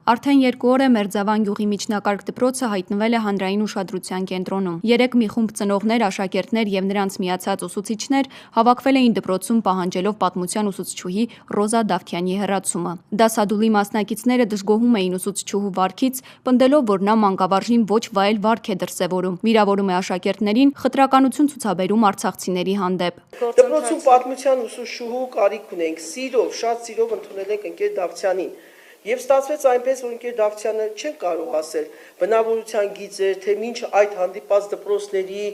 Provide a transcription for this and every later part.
Արդեն 2 օր է Մերձավան գյուղի միջնակարգ դպրոցը հայտնվել է հանրային ուշադրության կենտրոնում։ Երեկ մի խումբ ծնողներ, աշակերտներ և նրանց միացած ուսուցիչներ հավաքվել էին դպրոցում պահանջելով պատմության ուսուցչուհի Ռոզա Դավթյանի հեռացումը։ Դասադուլի մասնակիցները դժգոհում էին ուսուցչուհու վարքից, պնդելով, որ նա մանկավարժին ոչ վայել վարք է դրսևորում, վիրավորում է աշակերտներին, խտրականություն ցուցաբերում արցախցիների հանդեպ։ Դպրոցում պատմության ուսուցչուհու կարիք ունենք, շատ սիրով ընդունել ենք ընկեր Դավթյանին։ Եվ ստացվեց այնպես, որ ընկեր Դավթյանը չեն կարող ասել բնավորության գիծեր, թե մինչ այդ հանդիպած դպրոցների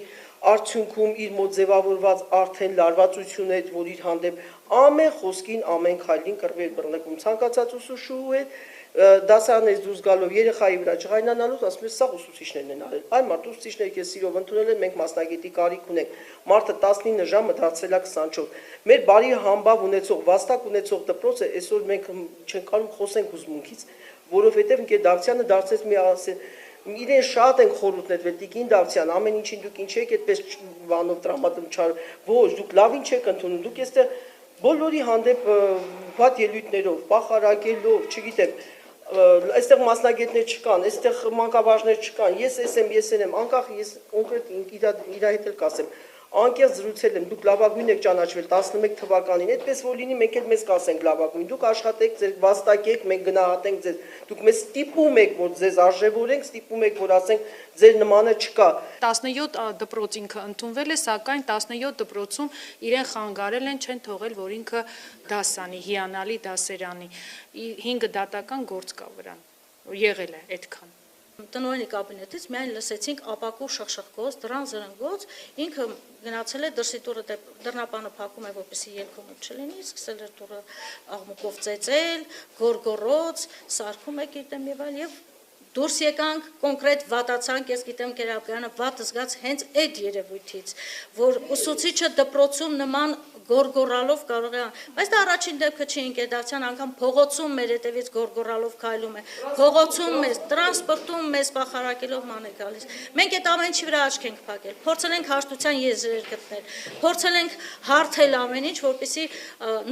արդյունքում իր մոտ ձևավորված արդեն լարվածություն էր, որ իր հանդեպ ամեն խոսքին, ամեն քայլին կռվի բռնկում ցանկացած ուսուցչուհու հետ, դասարանից դուրս գալով երեխայի վրա ջղայնանալուց ասում է սա ուսուցիչներն են արել։ Այ մարդ ուսուցիչները քեզ սիրով ընդունել են, մենք մասնագետի կարիք ունենք։ Մարդը 19 ժամը դարձել է 24։ Մեր բարի համբավ ունեցող, վաստակ ունեցող դպրոցը այսօր մենք չենք կարող խոսենք հուզմունքից, որովհետև ընկեր Դավթյանը դարձեց մի ասել իրեն շատ են խորհուրդներ տիկին Դավթյան, ամեն ինչին դուք ինչ եք այդպես բանով տրամադրում չար, ոչ, դուք լավին չեք ընդունում, դուք այստեղ բոլորի հանդեպ վատ ելույթներով, պախարակելով, չգիտեմ, այստեղ մասնագետներ չկան, այստեղ մանկավարժներ չկան, ես եմ, անկախ ես կոնկրետ իր հետ էլ կասեմ, անկեղծ զրուցել եմ, դուք լավագույն եք ճանաչվել 11 թվականին, այդպես որ լինի մենք էլ մեզ կասենք լավագույն, դուք աշխատեք, ձեր վաստակեք, մենք գնահատենք ձեզ, դուք մեզ ստիպում եք, որ ձեզ արժևորենք, ստիպում եք, որ ասենք ձեր նմանը չկա։ 17 դպրոց ինքը ընդունվել է, սակայն 17 դպրոցում իրեն խանգարել են, չեն թողել, որ ինքը դասանի, հիանալի դասերանի, 5 դատական գործ կա վրան, եղել է այդքան։ Տնօրենի կաբինետից միայն լսեցինք ապակու շխշխկոց, դրան զրնգոց, ինքը գնացել է դրսի տուրը դռնապանը փակում է, որպեսզի ելքում չլինի, սկսել է տուրը աղմուկով ծեծել, գորգորոց, սարքում է գիտեմ եւ այլ եւ դուրս եկանք կոնկրետ վատացանք, ես գիտեմ Կերապյանը վատ զգաց հենց այդ երևույթից, որ ուսուցիչը դպրոցում նման գորգորալով կարող է, բայց դա առաջին դեպքը չի ընկեր Դավթյան, անգամ փողոցում մեր հետևից գորգորալով քայլում է, փողոցում մեզ, տրանսպորտում մեզ պախարակելով ման է գալիս։ Մենք այդ ամեն ինչի վրա աչք ենք փակել, փորձել ենք հաշտության եզրեր գտնել, փորձել ենք հարթել ամեն ինչ, որպեսզի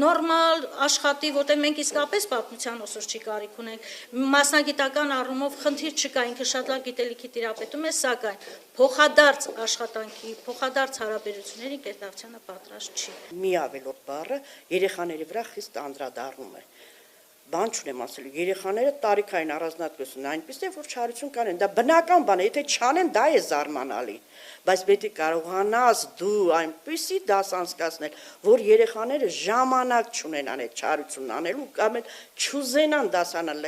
նորմալ աշխատի, որտեղ մենք իսկապես պատմության ուսուցչի կարիք ունենք, մասնագիտական առումով խնդիր չկա, ինքը շատ լավ գիտելիքի տիրապետում է, սակայն փոխադարձ աշխատանքի, փոխադարձ հարաբերությունների ընկեր Դավթյանը պատրաստ չի։ Մի ավելորդ բառը երեխաների վրա խիստ անդրադառնում է։ Բան չունեմ ասելու, երեխաները տարիքային առանձնատկություն են այնպես է, որ չարություն կանեն, դա բնական բան է, եթե չանեն, դա է զարմանալի, բայց պետք է կարողանաս դու այնպիսի դաս անցկացնել, որ երեխաները ժամանակ չունենան այդ չարությունն անելու կամ չուզենան դասանալ։